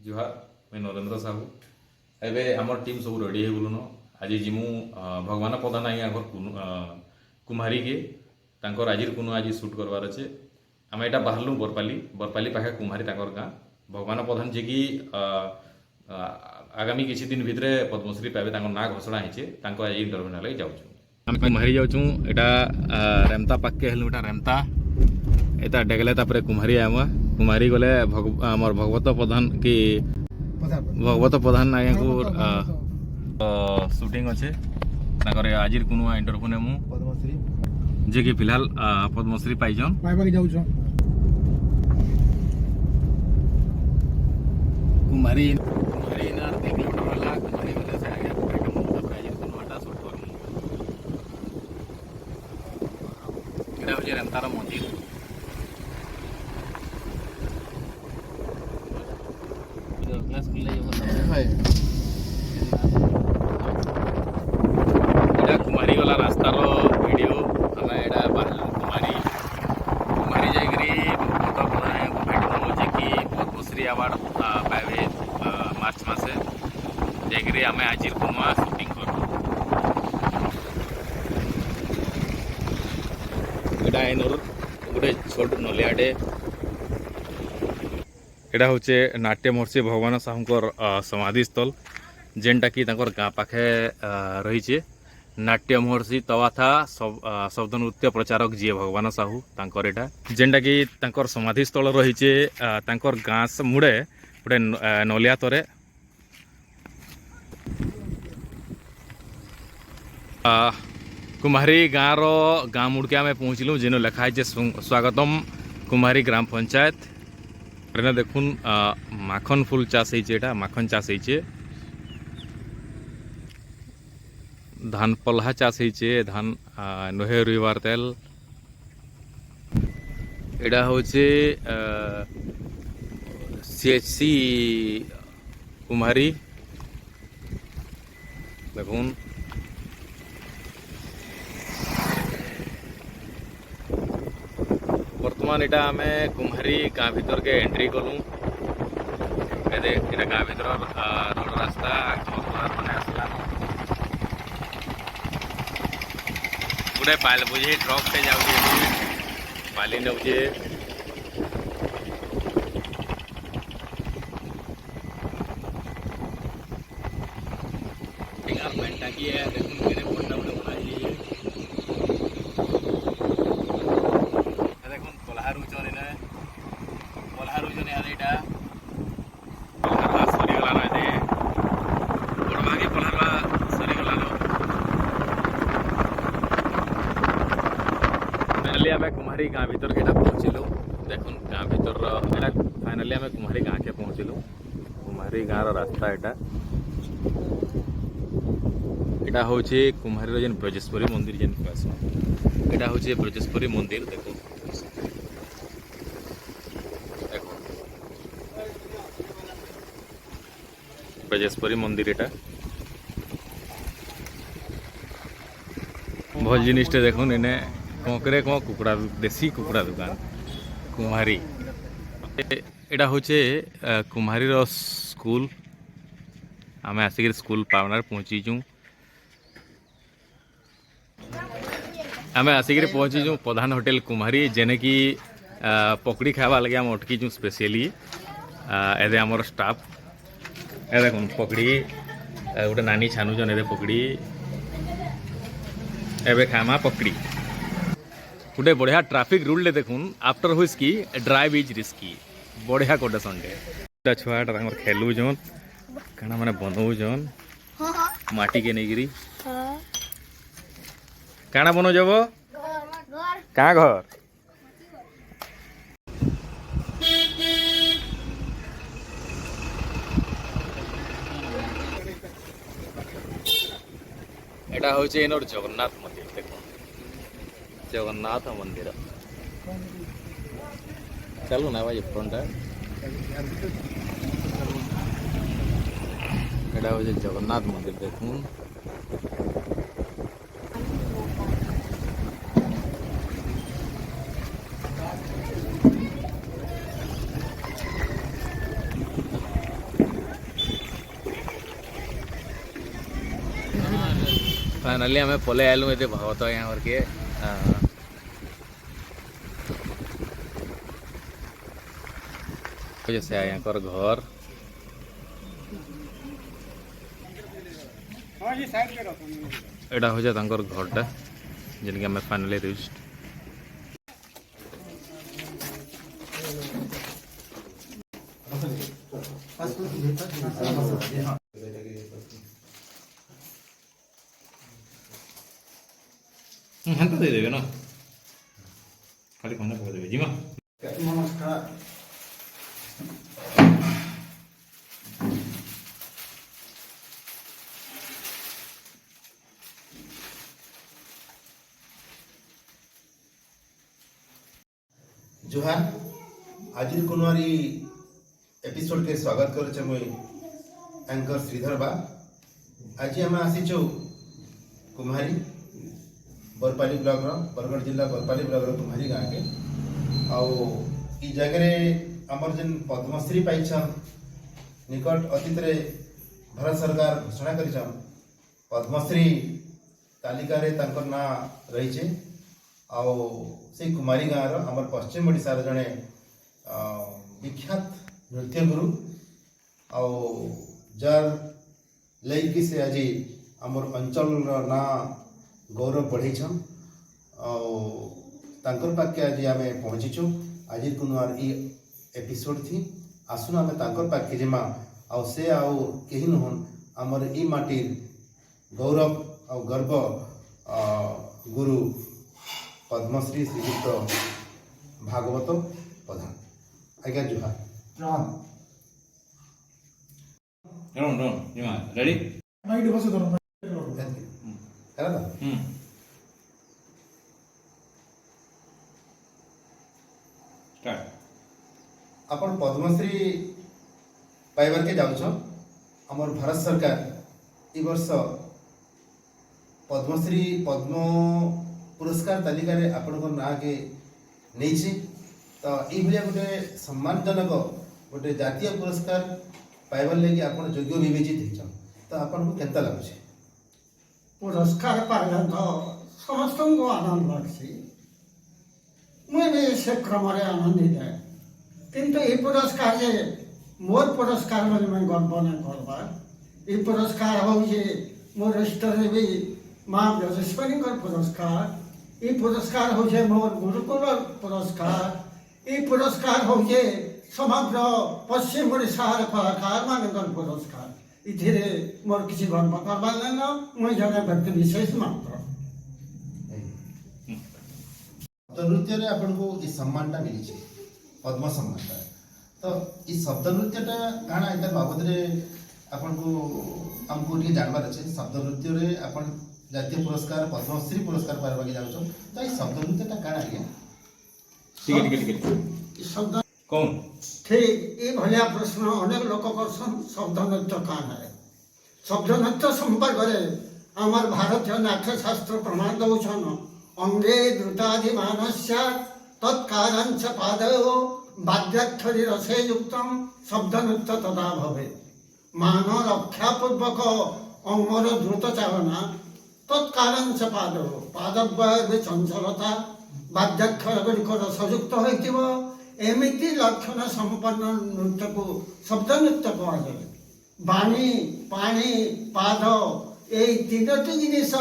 जुहार मैं नरेंद्र साहू एबे हमर टीम सब रेडी हो गलुन आज जिमु भगवान प्रधान आज्ञा घर कुम्हारी के तांकर आजिर कुनु आज शूट करवार अच्छे आम एटा बाहरलु बरपाली बरपाली पाखे कुम्हारी तांकर गाँ भगवान प्रधान जे कि आगामी किसी दिन भितर पद्मश्री पाइबे तांकर ना घोषणा होइछे तांको आज इंटरव्यू नाले जाउछु आम कुम्हारी जाउछु एटा रेमता पाके हेलु एटा रेमता एटा डेगले तापरे कुम्हारी आमा कुम्हारी गले आमर भगवत प्रधान की भगवत प्रधान आज्ञा को शूटिंग अच्छे आजिर कुनु इंटरव्यू नेमु पद्मश्री जे कि फिलहाल पद्मश्री पाइजन पाइबाके जाउछो कुम्हारी कुम्हारी ना 2 किलोमीटर वाला कुम्हारी गले से आगे आइटम तब आजिर कुनु हटा शूट करमु एटा हो जे रेमतार मंदिर कुमारी वाला रास्तार वीडियो आम एटा कुमारी कुमारी जाकरी भगवत प्रधान को भेटलु जे कि पद्मश्री अवार्ड पाइबे मार्च मासे जाकरी आम आज कुनुआ शूटिंग कर एटा एनोर गोटे छोट नलियाटे एटा होचे नाट्य महर्षि भगवान साहूकर समाधि स्थल जेनटा कि तांकर गाँ पाखे रही नाट्य महर्षि तवाथा शब्द नृत्य प्रचारक जी भगवान साहू तांकर एटा जेनटा कि तांकर समाधि स्थल रही तांकर गाँ मुड़े गोटे नलिया तरे कुम्हारी गाँ मुड़के आम पहुँचलु जेन लिखाई स्वागतम कुम्हारी ग्राम पंचायत एना देखुन माखन फुल चाष होटा माखन चाष होचे धान पल्हा चाष होचे धान नहे रुइबार तेल एटा होचे सीएचसी कुम्हारी देखुन बर्तमान एटा आम कुम्हारी गाँ भीतर के एंट्री कलु एटा गाँ भीतर रोड रास्ता मैंने आसला गोटे पाल बुझे ट्रक से जाऊे पाली नौजे टाकी है कुम्हारी गाँ भीतर के पहुँचलु देखुन गाँ भीतर फाइनाली आम कुम्हारी गाँ के पहुँचलु कुम्हारी गाँव रास्ता एटा होचे कुम्हारी जेन ब्रजेश्वरी मंदिर जेन एटा होचे ब्रजेश्वरी मंदिर देखो ब्रजेश्वरी मंदिर एटा भल जिनिसटे देखुन एने ककरे कुकुड़ा देसी कुकुड़ा दुकान कुम्हारी एटा होचे कुम्हारी स्कूल आम आसिक स्कूल पावनार पहुँचीचु आम आसिक पहुँचीचु प्रधान होटेल कुम्हारी जेने कि पकड़ी खावा लगे आम अटकीचु स्पेशली एदे आमर स्टाफ ए देखुन पकड़ी गोटे नानी छानुचन एदे पकड़ी एबे खामा पकड़ी गोटे बढ़िया ट्रैफिक रूल ले देखुन आफ्टर हुइस्की ड्राइव इज रिस्की बढ़िया कोटेसन डे छुआटा खेलु जन काना माने बनौ जन माटी के नेगिरी काना बनो जब कहाँ घर एटा होचे एनोर जगन्नाथ मंदिर देखो जगन्नाथ मंदिर चलो ना भाई फ्रंट एटा होचे जगन्नाथ मंदिर देखुन फाइनाली आम पलि आलु ये भगत यहाँ के से यहाँ घर एटा हो जाए घरटा जिनकी आम फाइनाली रिस्ट हेन्ता दे देवे ना खाली खाना पका देवे जीमा नमस्कार। जोहार आज कुनवारी एपिसोड के स्वागत करे मुई एंकर श्रीधर बा। आज आम आसीचु कुम्हारी बरपाली ब्लॉक बरगढ़ जिला बरपाली ब्लॉक कुम्हारी गाँव के आई जगह आमर जेन पद्मश्री पाइछन निकट अतीत रे भारत सरकार घोषणा करिछन पद्मश्री तालिका रे तांकर ना रही से कुमारी गाँव आमर पश्चिम ओडिशार जड़े विख्यात नृत्य गुरु जार लैकी से आज आमर अंचल ना गौरव बढ़ाईछन तांकर पाखे आज आम पहुँचीचु आज कुनवार ई एपिसोड थी आसुन आम तांकर पाखे जिमा से कहीं नुहन आमर ई माटीर गौरव आ गर्व गुरु पद्मश्री श्रीयुक्त भागवत प्रधान आज्ञा जुहार रेडी अपन पद्मश्री पाइबार के जाऊछ आमर भारत सरकार ई वर्ष पद्मश्री पद्म पुरस्कार तालिका रे आपन ना के नहीं तो ये गोटे सम्मानजनक गोटे जातीय पुरस्कार पाइबार लगी आप योग्य विवेचित होचन तो आपन को केनता लागुछे? पुरस्कार पाइला तो समस्त को आनंद लगसी मुझे से क्रम आनंदित है किंतु ये पुरस्कार जे मोर पुरस्कार बोले मैं गर्व नहीं करबार। ये पुरस्कार हो मोर इष्ट देवी माँ ब्रजेश्वरी पुरस्कार, ये पुरस्कार हो मोर गुरुकुल पुरस्कार, ये पुरस्कार हो समग्र पश्चिम ओडिशार कलाकार मान पुरस्कार। इधर मोर किसी गर्व करवार ना मुझे जगह व्यक्ति विशेष मात्र शब्द नृत्य आपन को इस सम्मानटा मिली पद्म सम्मानटा तो इस शब्द नृत्यटा काना इधर बाबद रे आपन को हमको लिए जानबार अच्छे शब्द नृत्य रे आपन जातीय पुरस्कार पद्मश्री पुरस्कार पाइबा के जाउछो तो इस शब्द नृत्यटा काना आज्ञा? ठीक शब्द कौन ठीक ये भलिया प्रश्न अनेक लोक करसन शब्द नृत्य कान है शब्द नृत्य संपर्क में आमर भारतीय नाट्य शास्त्र प्रमाण दौछन अंगे द्रुताधिमानस्य तत्कारांच पादयो वाद्याक्षरी रसे युक्तम शब्द नृत्य तदा भवे मान रक्षा पूर्वक अंगर द्रुत चालना तत्कारांच पादयो पादद्वय चंचलता वाद्याक्षर गुड़िक रसयुक्त हो एमिति लक्षण संपन्न नृत्य को शब्द नृत्य कहुए। बाणी पाणी पाद ये तीनोटी जिनिस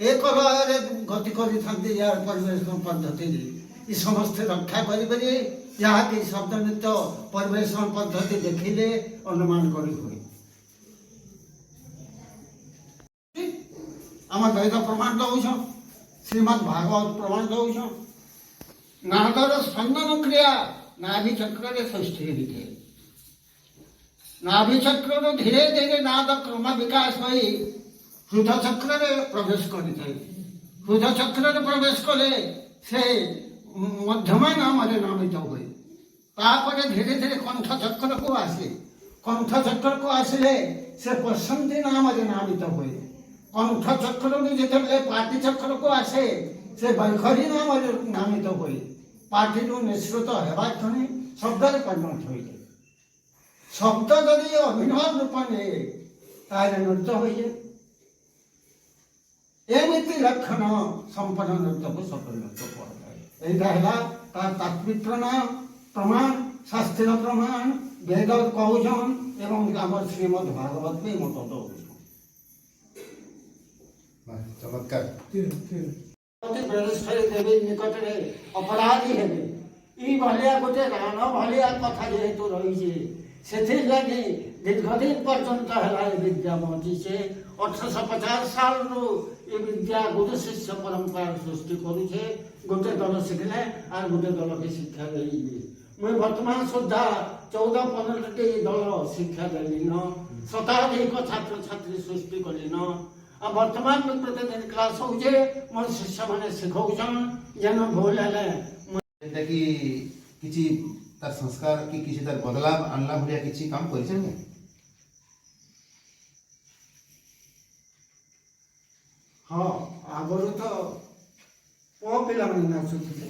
एक लय गति कर यार परिवेशन पद्धति ये समस्त रक्षा करें जहाँकि शब्द नृत्य परिवेशन पद्धति देखिले अनुमान कर आम द्वैत प्रमाण दौछ श्रीमद भागवत प्रमाण दौछ नादर स्पंदन क्रिया नाभि चक्र सृष्टि होते नाभि चक्र धीरे धीरे नाद क्रम विकास हो हृद चक्र प्रवेश करें हृद चक्र प्रवेश कले से मध्यमा नाम नामित हुए तापर धीरे धीरे कंठ चक्र को आसे कंठ चक्र को आसिले से पश्चंती नाम नामित हुए कंठ चक्र जो पाटी चक्र को आसे से बैखरी नाम नामित हुए पाटी निश्रुत होगा क्षणी शब्द परिणत हो शब्द जदि अभिनव रूप ने तार नृत्य हो एमिति लक्षण संपन्न नृत्य को सफल नृत्य कहुए। यहाँ है तार तात्विक प्रमाण शास्त्रीय प्रमाण वेद कहन एवं आम श्रीमद भागवत भी मत दौड़ चमत्कार बेलेश्वरी देवी निकट में अपराधी हेबे ई भलिया गोटे राण भलिया कथा जेहेतु रही से दीर्घदिन पर्यंत है विद्या बंचीचे 1850 साल रु ये विद्या गुरु शिष्य परंपरा सृष्टि करुचे गोटे दल शिखले और गोटे दल के शिक्षा देली मुई वर्तमान सुधा 14-15 दल शिक्षा देली शताधिक छात्र छात्री सृष्टि कलिन आ वर्तमान में प्रतिदिन क्लास होजे मोर शिष्य माने सिखौछन जन भूल हेले जेटा कि किछि तार संस्कार कि किछि तार बदलाव आनला भलिया किछि काम करिछन ने हाँ आगरू तो पो पिला माने नाचुथिले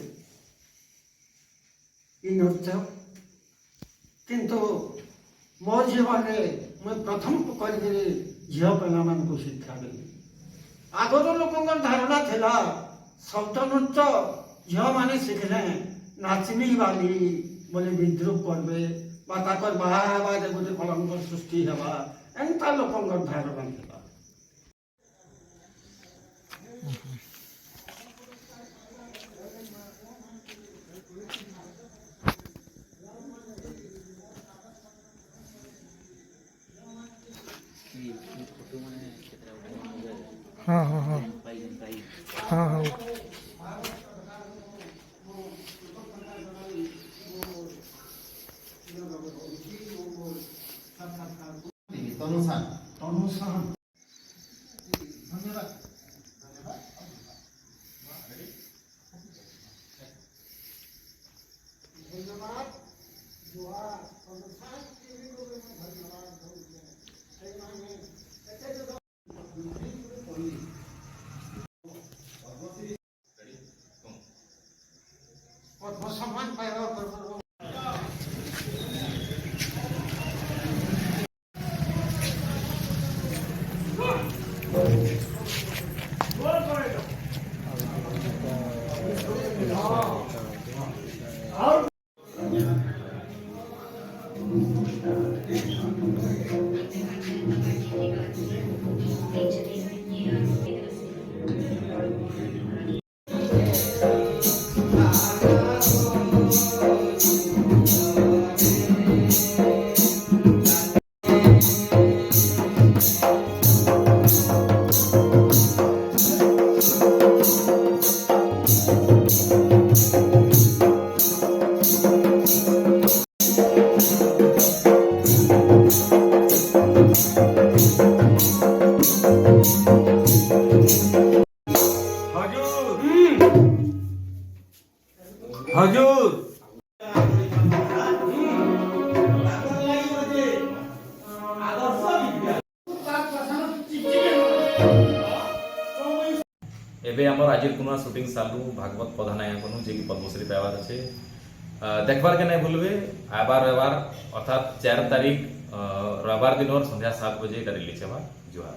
इ नृत्य किंतु मो जीवन में मैं प्रथम कर झील पिला को शिक्षा देली आगर लोक धारणा थिला शब्द नृत्य झील मैंने शिखले नाचनी वाली बोले विद्रूप करबे बाहर गोटे कलंक सृष्टि हवा एंता लोक धारणा थिला। हाँ हाँ हाँ हाँ हाँ तनुसान धन्यवाद। पद्म सम्मान पाया हजूर एबे हमर आजिर कुना शूटिंग चालू भागवत प्रधान आया जे कि पद्मश्री पाइबार अच्छे देखबार के नहीं भूलबे आबार रविवार अर्थात 4 तारीख रविवार दिन और संध्या 7 बजे रिलीज हेबा जुहार।